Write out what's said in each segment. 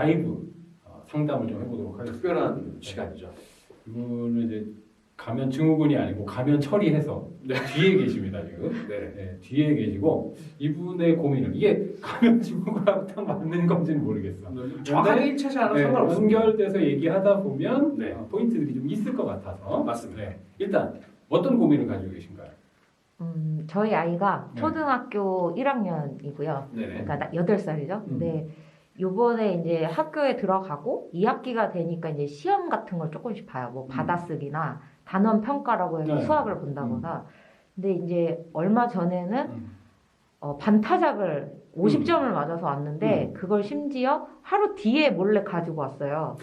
라이브 상담을 좀 해보도록 하겠습니다. 특별한 시간이죠. 이분은 이제 가면 증후군이 아니고 가면 처리해서 뒤에 계십니다 지금. 네, 뒤에 계시고 이분의 고민은 이게 가면 증후군하고 딱 맞는 건지는 모르겠어. 정확하게 일치하지 않아도 상관없습니다. 연결돼서 얘기하다 보면 네. 포인트들이 좀 있을 것 같아서. 맞습니다. 네, 일단 어떤 고민을 가지고 계신가요? 저희 아이가 네. 초등학교 1학년이고요. 네네. 그러니까 8살이죠. 근데 요번에 이제 학교에 들어가고 2학기가 되니까 이제 시험 같은 걸 조금씩 봐요. 뭐 받아쓰기나 단원 평가라고 해서 네. 수학을 본다거나. 근데 이제 얼마 전에는 반타작을 50점을 맞아서 왔는데 그걸 심지어 하루 뒤에 몰래 가지고 왔어요.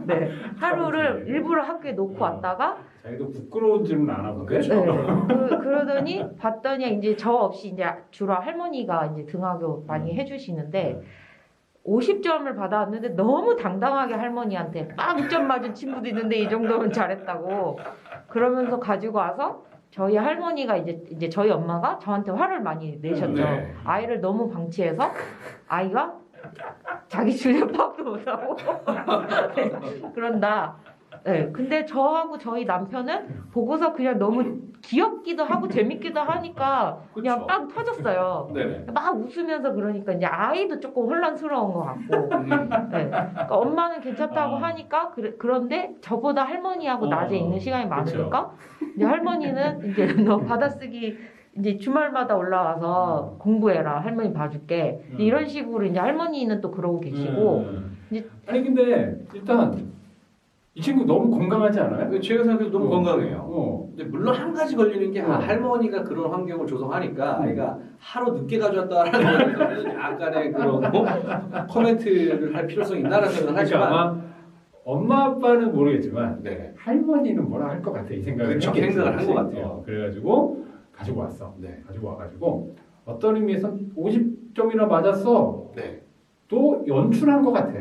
네. 하루를 일부러 학교에 놓고 왔다가 자기도 부끄러운지는 안 하고. 그렇죠. 네. 그러더니 봤더니 이제 저 없이 이제 주로 할머니가 이제 등하교 많이 해주시는데 50점을 받아왔는데 너무 당당하게 할머니한테 빵점 맞은 친구도 있는데 이 정도면 잘했다고 그러면서 가지고 와서 저희 할머니가 이제 저희 엄마가 저한테 화를 많이 내셨죠. 네. 아이를 너무 방치해서 아이가 자기 주제 파악도 못하고 네, 그런다. 네, 근데 저하고 저희 남편은 보고서 그냥 너무 귀엽기도 하고 재밌기도 하니까 그냥 그쵸. 빵 터졌어요. 네네. 막 웃으면서 그러니까 이제 아이도 조금 혼란스러운 것 같고 네. 그러니까 엄마는 괜찮다고 하니까 그런데 저보다 할머니하고 낮에 있는 시간이 많으니까 이제 할머니는 이제 너 받아쓰기 이제 주말마다 올라와서 공부해라 할머니 봐줄게 이런 식으로 이제 할머니는 또 그러고 계시고 이제 아니 근데 일단 이 친구 너무 건강하지 않아요? 제가 생각해도 너무 건강해요. 어. 근데 물론 한 가지 걸리는 게 할머니가 그런 환경을 조성하니까 아이가 하루 늦게 가져왔다라는 거에서는 약간의 그런 코멘트를 할 필요성이 있다는 생각을 그러니까 하지만 아마 엄마 아빠는 모르겠지만 네. 할머니는 뭐라 할 것 같아 이 생각을 그렇죠. 했겠지. 생각을 한 것 같아요. 그래가지고 가지고 왔어. 네. 가지고 와가지고 어떤 의미에서 50점이나 맞았어. 네. 또 연출한 것 같아.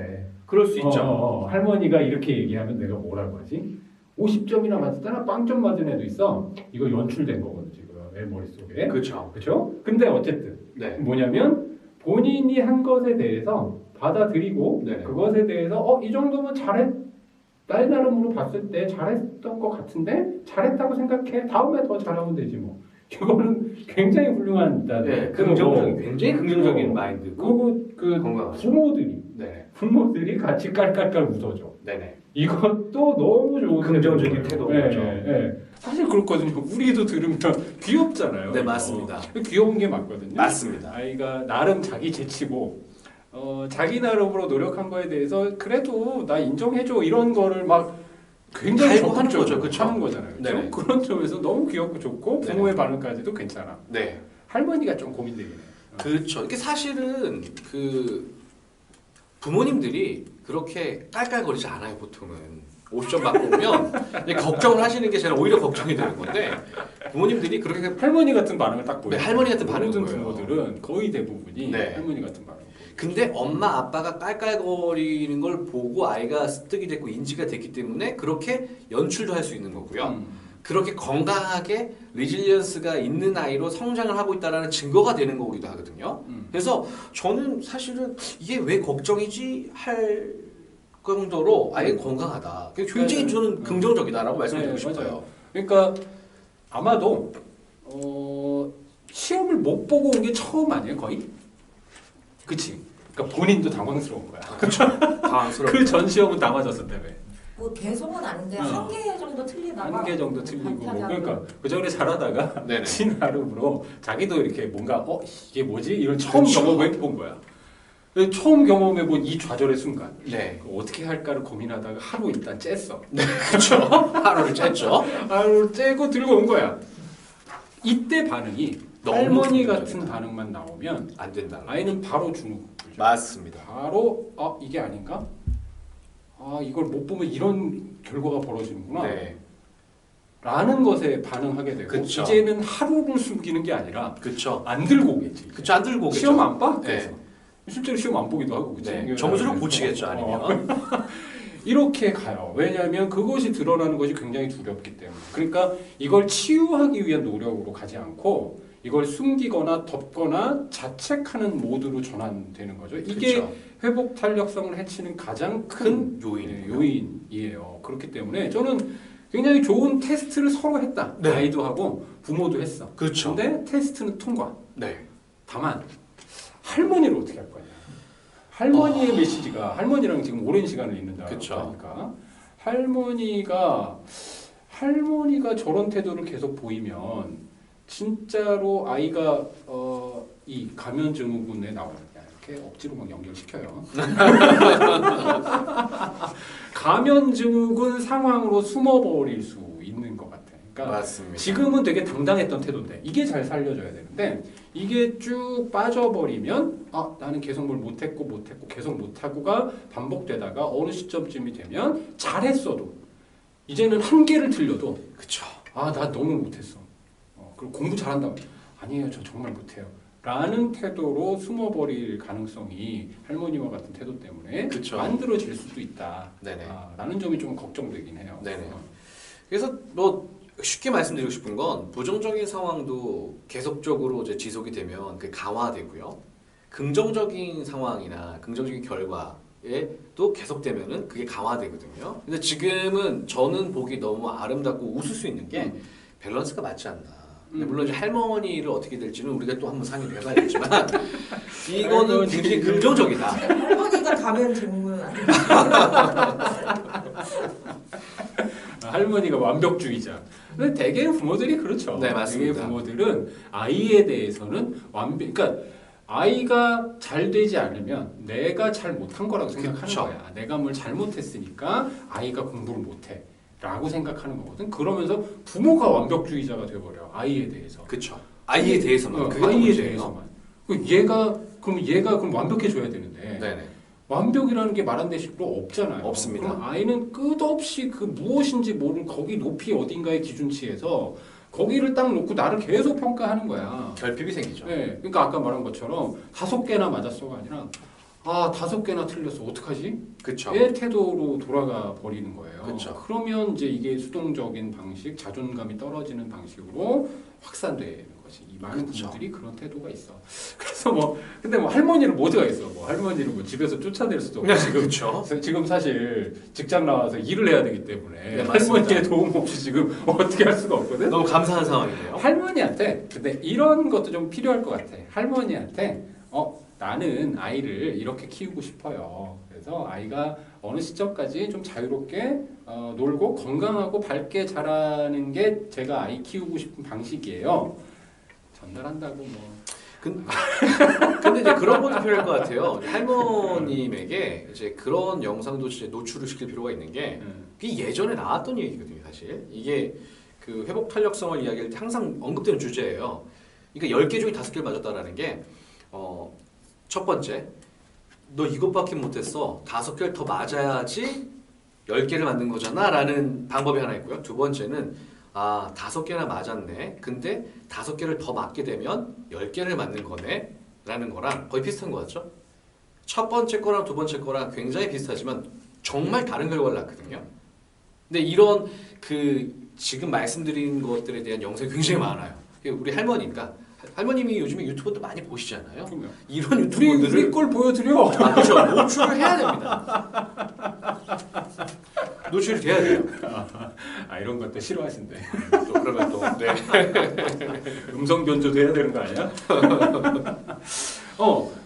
그럴 수 있죠. 할머니가 이렇게 얘기하면 내가 뭐라고 하지? 50점이나 맞았다나 빵점 맞은 애도 있어. 이거 연출된 거거든 지금 애 머릿속에. 그렇죠. 그렇죠? 근데 어쨌든 네. 뭐냐면 본인이 한 것에 대해서 받아들이고 네. 그것에 대해서 이 정도면 나의 나름으로 봤을 때 잘했던 것 같은데 잘했다고 생각해. 다음에 더 잘하면 되지 뭐. 이거는 굉장히 훌륭한 네. 긍정적인 굉장히 긍정적인 마인드고 그리고 건강하죠. 부모들이 같이 깔깔깔 웃어줘. 네네. 이것도 너무 좋은 긍정적인 태도죠. 사실 그렇거든요. 우리도 들으면 귀엽잖아요. 네, 맞습니다. 귀여운 게 맞거든요. 맞습니다. 아이가 나름 자기 제치고 자기 나름으로 노력한 거에 대해서 그래도 나 인정해줘 이런 거를 막 굉장히 하는 거죠, 적극적으로 그쵸? 하는 거잖아요. 그렇죠? 네네. 그런 점에서 너무 귀엽고 좋고 네네. 부모의 반응까지도 괜찮아. 네. 할머니가 좀 고민되긴 해요. 그렇죠. 이게 사실은 부모님들이 그렇게 깔깔거리지 않아요, 보통은. 50점 받고 오면 이제 걱정을 하시는 게 저는 오히려 걱정이 되는 건데 부모님들이 그렇게 할머니 같은 반응을 딱 보여요. 네, 할머니 같은 반응을 모든 보여요. 부모들은 거의 대부분이 네. 할머니 같은 반응. 근데 엄마 아빠가 깔깔거리는 걸 보고 아이가 습득이 됐고 인지가 됐기 때문에 그렇게 연출도 할 수 있는 거고요. 그렇게 건강하게 리질리언스가 있는 아이로 성장을 하고 있다는 증거가 되는 거기도 하거든요. 그래서 저는 사실은 이게 왜 걱정이지 할 정도로 아이가 건강하다. 굉장히 저는 긍정적이다라고 말씀드리고 싶어요. 맞아요. 그러니까 아마도 시험을 못 보고 온 게 처음 아니에요, 거의? 그치? 그러니까 본인도 당황스러운 거야. 당황스러워. 그 전 시험은 다 맞았었다며. 뭐 계속은 아닌데 한 개 정도 틀리다가 한 개 정도 틀리고 뭐 판타작으로. 그러니까 그 전에 잘하다가 네네. 지 나름으로 자기도 이렇게 뭔가 이게 뭐지? 이런 처음 그렇죠. 경험해 본 거야. 처음 경험해 본 이 좌절의 순간. 네. 어떻게 할까를 고민하다가 하루 일단 쬐어. 그렇죠. 하루를 쬐죠. 하루 쬐고 들고 온 거야. 이때 반응이 너무 할머니 긍정적이다. 같은 반응만 나오면 안 된다. 아이는 바로 주눅. 맞습니다. 바로 이게 아닌가? 이걸 못 보면 이런 결과가 벌어지는구나. 네. 라는 것에 반응하게 되고 그쵸. 이제는 하루를 숨기는 게 아니라 그렇죠. 안 들고 오겠지. 그쵸, 안 들고 오겠죠. 시험 안 봐? 네. 그래서 실제로 시험 안 보기도 하고 그치? 네. 점수를 고치겠죠, 아니면. 이렇게 가요. 왜냐하면 그것이 드러나는 것이 굉장히 두렵기 때문에. 그러니까 이걸 치유하기 위한 노력으로 가지 않고 이걸 숨기거나 덮거나 자책하는 모드로 전환되는 거죠. 이게 그쵸. 회복 탄력성을 해치는 가장 큰 요인이에요. 요인이에요. 그렇기 때문에 저는 굉장히 좋은 테스트를 서로 했다. 네. 아이도 하고 부모도 했어. 그렇죠. 근데 테스트는 통과. 네. 다만 할머니를 어떻게 할 거냐. 할머니의 메시지가 할머니랑 지금 오랜 시간을 있는다 그쵸. 하니까 할머니가 저런 태도를 계속 보이면 진짜로 아이가 이 감염 증후군에 나오느냐 이렇게 억지로 막 연결시켜요. 감염 증후군 상황으로 숨어버릴 수 있는 것 같아. 그러니까 맞습니다. 지금은 되게 당당했던 태도인데 이게 잘 살려줘야 되는데 이게 쭉 빠져버리면 나는 계속 뭘 못했고 계속 못하고가 반복되다가 어느 시점쯤이 되면 잘했어도 이제는 한 개를 틀려도 그쵸. 나 너무 못했어. 그리고 공부 잘한다고 아니에요 저 정말 못해요. 라는 태도로 숨어버릴 가능성이 할머니와 같은 태도 때문에 그쵸. 만들어질 수도 있다. 네네. 라는 점이 좀 걱정되긴 해요. 네네. 그래서 뭐 쉽게 말씀드리고 싶은 건 부정적인 상황도 계속적으로 이제 지속이 되면 그 강화되고요. 긍정적인 상황이나 긍정적인 결과에 또 계속되면은 그게 강화되거든요. 근데 지금은 저는 보기 너무 아름답고 웃을 수 있는 게 밸런스가 맞지 않나. 근데 물론 이제 할머니를 어떻게 될지는 우리가 또 한번 상의를 해봐야겠지만 이거는 굉장히 긍정적이다. 할머니가 가면 증후군 아니에요? 할머니가 완벽주의자. 근데 대개 부모들이 그렇죠. 네, 맞습니다. 대개 부모들은 아이에 대해서는 그러니까 아이가 잘 되지 않으면 내가 잘 못한 거라고 생각하는 그쵸. 거야. 내가 뭘 잘못했으니까 아이가 공부를 못해. 라고 생각하는 거거든. 그러면서 부모가 완벽주의자가 돼버려. 아이에 대해서. 그쵸. 아이에 대해서만. 그게 또 아이에 문제예요. 대해서만. 얘가 그럼 완벽해져야 되는데. 네네. 완벽이라는 게 말한 대식으로 없잖아요. 없습니다. 그럼 아이는 끝없이 그 무엇인지 모르는 거기 높이 어딘가의 기준치에서 거기를 딱 놓고 나를 계속 평가하는 거야. 결핍이 생기죠. 네, 그러니까 아까 말한 것처럼 5개나 맞았어가 아니라 5개나 틀렸어. 어떡하지? 그쵸. 의 태도로 돌아가 버리는 거예요. 그쵸. 그러면 이제 이게 수동적인 방식, 자존감이 떨어지는 방식으로 확산되는 거지. 이 많은 그쵸. 부모들이 그런 태도가 있어. 그래서 근데 할머니를 뭐 어디가겠어? 할머니를 집에서 쫓아낼 수도 없고 그쵸. 지금 사실 직장 나와서 일을 해야 되기 때문에 네, 맞습니다. 할머니의 도움 없이 지금 어떻게 할 수가 없거든. 너무 감사한 상황이네요. 할머니한테 근데 이런 것도 좀 필요할 것 같아. 할머니한테 나는 아이를 이렇게 키우고 싶어요. 그래서 아이가 어느 시점까지 좀 자유롭게 놀고 건강하고 밝게 자라는 게 제가 아이 키우고 싶은 방식이에요. 전달한다고 뭐. 근데 이제 그런 것도 필요할 것 같아요. 할머님에게 이제 그런 영상도 진짜 노출을 시킬 필요가 있는 게 그게 예전에 나왔던 얘기거든요, 사실. 이게 그 회복 탄력성을 이야기할 때 항상 언급되는 주제예요. 그러니까 10개 중에 5개를 맞았다라는 게 첫 번째, 너 이것밖에 못했어. 5개를 더 맞아야지 10개를 맞는 거잖아 라는 방법이 하나 있고요. 두 번째는 5개나 맞았네. 근데 5개를 더 맞게 되면 10개를 맞는 거네 라는 거랑 거의 비슷한 거 같죠? 첫 번째 거랑 두 번째 거랑 굉장히 비슷하지만 정말 다른 결과를 낳거든요. 근데 이런 지금 말씀드린 것들에 대한 영상이 굉장히 많아요. 우리 할머니가 할머님이 요즘에 유튜브도 많이 보시잖아요. 그럼요. 이런 유튜브들을 우리 걸 보여드려. 그렇죠. 노출을 해야 됩니다. 노출이 돼야 돼요. 이런 것도 싫어하신대. 또 그러면 또 네. 음성 변조도 해야 되는 거 아니야?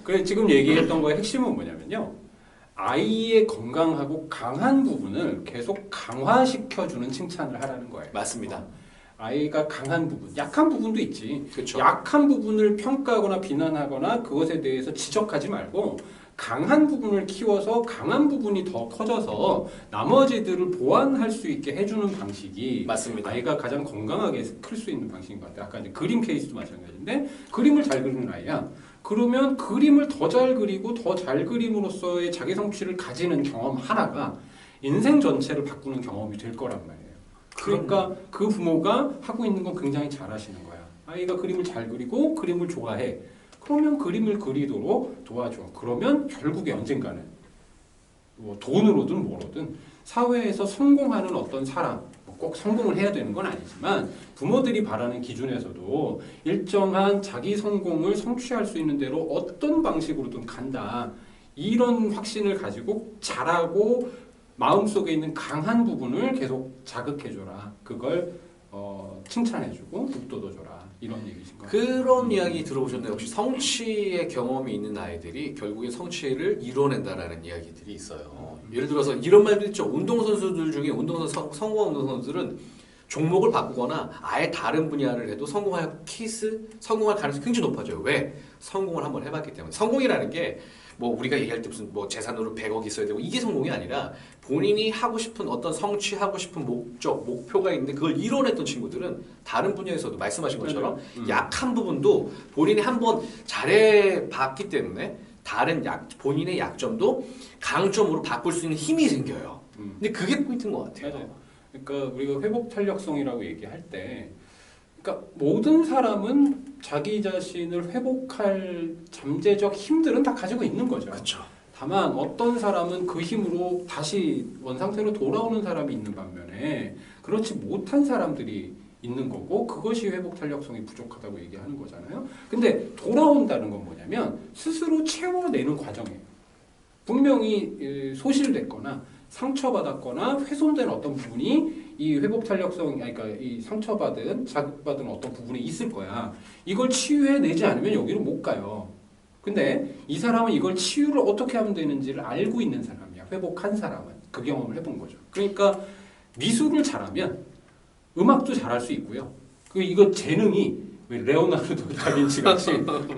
그래 지금 얘기했던 거의 핵심은 뭐냐면요. 아이의 건강하고 강한 부분을 계속 강화시켜주는 칭찬을 하라는 거예요. 맞습니다. 아이가 강한 부분, 약한 부분도 있지. 그렇죠. 약한 부분을 평가하거나 비난하거나 그것에 대해서 지적하지 말고 강한 부분을 키워서 강한 부분이 더 커져서 나머지들을 보완할 수 있게 해주는 방식이 맞습니다. 아이가 가장 건강하게 클 수 있는 방식인 것 같아요. 아까 이제 그림 케이스도 마찬가지인데 그림을 잘 그리는 아이야. 그러면 그림을 더 잘 그리고 더 잘 그림으로써의 자기 성취를 가지는 경험 하나가 인생 전체를 바꾸는 경험이 될 거란 말이에요. 그러니까 그 부모가 하고 있는 건 굉장히 잘하시는 거야. 아이가 그림을 잘 그리고 그림을 좋아해. 그러면 그림을 그리도록 도와줘. 그러면 결국에 언젠가는 뭐 돈으로든 뭐로든 사회에서 성공하는 어떤 사람, 뭐 꼭 성공을 해야 되는 건 아니지만 부모들이 바라는 기준에서도 일정한 자기 성공을 성취할 수 있는 대로 어떤 방식으로든 간다. 이런 확신을 가지고 잘하고 마음속에 있는 강한 부분을 계속 자극해줘라. 그걸 칭찬해주고 북돋워줘라. 이런 얘기신 것 같아요. 그런 이야기 들어보셨나요? 혹시 성취의 경험이 있는 아이들이 결국에 성취를 이뤄낸다라는 이야기들이 있어요. 예를 들어서 이런 말도 있죠. 운동선수들 중에 성공한 운동선수들은 종목을 바꾸거나 아예 다른 분야를 해도 성공할 가능성이 굉장히 높아져요. 왜? 성공을 한번 해봤기 때문에. 성공이라는 게 뭐 우리가 얘기할 때 무슨 뭐 재산으로 100억 있어야 되고 이게 성공이 아니라 본인이 하고 싶은 어떤 성취하고 싶은 목표가 있는데 그걸 이뤄냈던 친구들은 다른 분야에서도 말씀하신 것처럼 약한 부분도 본인이 한번 잘해봤기 때문에 본인의 약점도 강점으로 바꿀 수 있는 힘이 생겨요. 근데 그게 포인트인 것 같아요. 맞아요. 그러니까 우리가 회복 탄력성이라고 얘기할 때, 그러니까 모든 사람은 자기 자신을 회복할 잠재적 힘들은 다 가지고 있는 거죠. 그렇죠. 다만 어떤 사람은 그 힘으로 다시 원상태로 돌아오는 사람이 있는 반면에 그렇지 못한 사람들이 있는 거고 그것이 회복 탄력성이 부족하다고 얘기하는 거잖아요. 근데 돌아온다는 건 뭐냐면 스스로 채워내는 과정이에요. 분명히 소실됐거나 상처받았거나 훼손된 어떤 부분이 이 회복 탄력성, 그러니까 이 상처받은 자극받은 어떤 부분이 있을 거야. 이걸 치유해내지 않으면 여기로 못 가요. 근데 이 사람은 이걸 치유를 어떻게 하면 되는지를 알고 있는 사람이야. 회복한 사람은 그 경험을 해본 거죠. 그러니까 미술을 잘하면 음악도 잘할 수 있고요. 이거 재능이 왜 레오나르도 다빈치 같이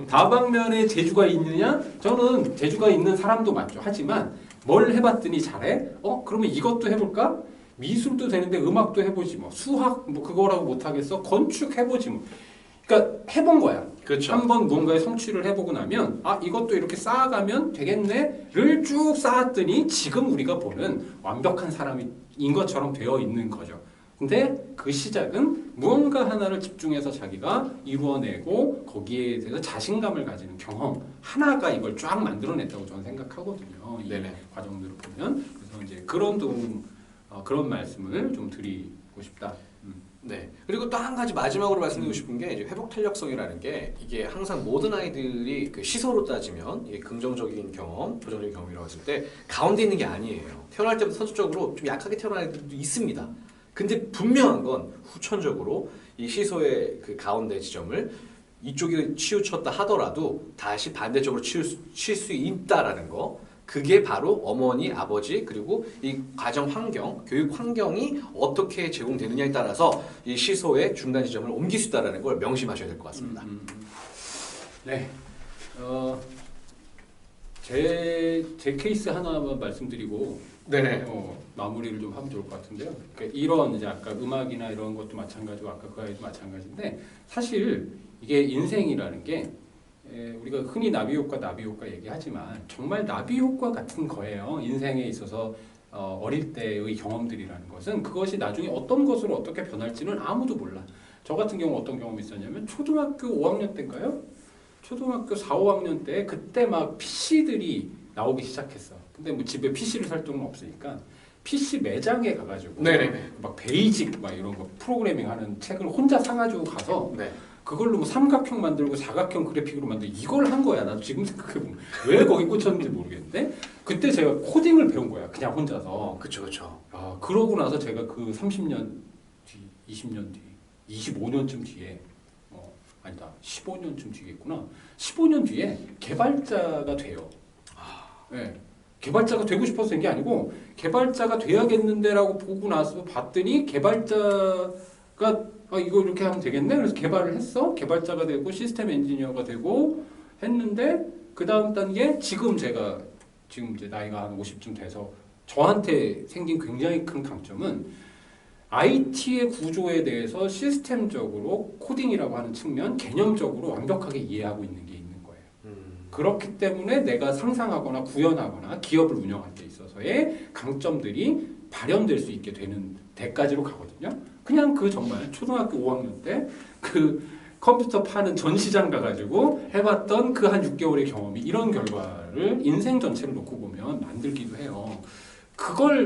다방면에 재주가 있느냐? 저는 재주가 있는 사람도 맞죠. 하지만 뭘 해봤더니 잘해? 그러면 이것도 해볼까? 미술도 되는데 음악도 해보지 뭐. 수학 뭐 그거라고 못하겠어? 건축 해보지 뭐. 그러니까 해본 거야. 그렇죠. 한번 뭔가의 성취를 해보고 나면 이것도 이렇게 쌓아가면 되겠네를 쭉 쌓았더니 지금 우리가 보는 완벽한 사람인 것처럼 되어 있는 거죠. 근데 그 시작은 무언가 하나를 집중해서 자기가 이루어내고 거기에 대해서 자신감을 가지는 경험 하나가 이걸 쫙 만들어냈다고 저는 생각하거든요. 이 네네. 과정들을 보면. 그래서 이제 그런 말씀을 좀 드리고 싶다. 네. 그리고 또 한 가지 마지막으로 말씀드리고 싶은 게 이제 회복 탄력성이라는 게 이게 항상 모든 아이들이 그 시소로 따지면 이게 긍정적인 경험, 부정적인 경험이라고 했을 때 가운데 있는 게 아니에요. 태어날 때부터 선천적으로 좀 약하게 태어난 아이들도 있습니다. 근데 분명한 건 후천적으로 이 시소의 그 가운데 지점을 이쪽이 치우쳤다 하더라도 다시 반대쪽으로 칠 수 있다라는 거. 그게 바로 어머니, 아버지 그리고 이 가정 환경, 교육 환경이 어떻게 제공되느냐에 따라서 이 시소의 중간 지점을 옮길 수 있다는 걸 명심하셔야 될 것 같습니다. 네. 제 케이스 하나만 말씀드리고 네네. 마무리를 좀 하면 좋을 것 같은데요. 그러니까 이런 이제 아까 음악이나 이런 것도 마찬가지고 아까 그 아이도 마찬가지인데 사실 이게 인생이라는 게 우리가 흔히 나비 효과 얘기하지만 정말 나비 효과 같은 거예요. 인생에 있어서 어릴 때의 경험들이라는 것은 그것이 나중에 어떤 것으로 어떻게 변할지는 아무도 몰라. 저 같은 경우 어떤 경험이 있었냐면 초등학교 5학년 때인가요? 초등학교 4, 5학년 때 그때 막 PC들이 나오기 시작했어. 근데 뭐 집에 PC를 살 돈은 없으니까 PC 매장에 가가지고 네네. 막 베이직 막 이런 거 프로그래밍 하는 책을 혼자 사가지고 가서 네. 그걸로 뭐 삼각형 만들고 사각형 그래픽으로 만들고 이걸 한 거야. 나도 지금 생각해보면 왜 거기 꽂혔는지 모르겠는데 그때 제가 코딩을 배운 거야. 그냥 혼자서. 그쵸. 그러고 나서 제가 그 30년 뒤, 20년 뒤, 25년쯤 뒤에 아니다. 15년쯤 뒤겠구나. 15년 뒤에 개발자가 돼요. 네. 개발자가 되고 싶어서 된 게 아니고 개발자가 돼야겠는데라고 보고 나서 봤더니 개발자가 이거 이렇게 하면 되겠네. 그래서 개발을 했어. 개발자가 되고 시스템 엔지니어가 되고 했는데 그 다음 단계 지금 이제 나이가 한 50쯤 돼서 저한테 생긴 굉장히 큰 강점은 IT의 구조에 대해서 시스템적으로 코딩이라고 하는 측면 개념적으로 완벽하게 이해하고 있는 게 있는 거예요. 그렇기 때문에 내가 상상하거나 구현하거나 기업을 운영할 때 있어서의 강점들이 발현될 수 있게 되는 데까지로 가거든요. 그냥 정말 초등학교 5학년 때 그 컴퓨터 파는 전시장 가가지고 해봤던 그 한 6개월의 경험이 이런 결과를 인생 전체를 놓고 보면 만들기도 해요.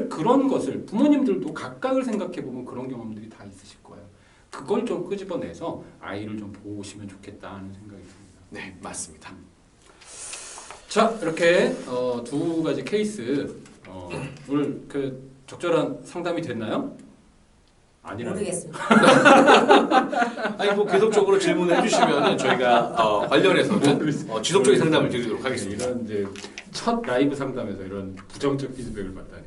그런 것을 부모님들도 각각을 생각해 보면 그런 경험들이 다 있으실 거예요. 그걸 좀 끄집어내서 아이를 좀 보시면 좋겠다 하는 생각이 듭니다. 네, 맞습니다. 자, 이렇게 두 가지 케이스 오늘 그 적절한 상담이 됐나요? 아니라는. 모르겠습니다. 아니 뭐 계속적으로 질문을 해주시면 저희가 관련해서는 지속적인 상담을 드리도록 하겠습니다. 이런 이제 첫 라이브 상담에서 이런 부정적 피드백을 받다니.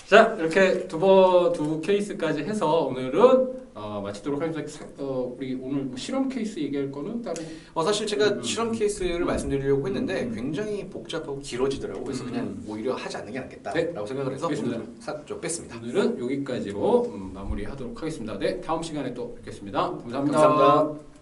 자, 이렇게 두 케이스까지 해서 오늘은 마치도록 하겠습니다. 우리 오늘 뭐 실험 케이스 얘기할 거는 다른. 사실 제가 실험 케이스를 말씀드리려고 했는데 굉장히 복잡하고 길어지더라고요. 그래서 그냥 오히려 하지 않는 게 낫겠다라고 생각을 해서 오늘은 좀 뺐습니다. 오늘은 여기까지로 마무리하도록 하겠습니다. 네, 다음 시간에 또 뵙겠습니다. 감사합니다. 감사합니다.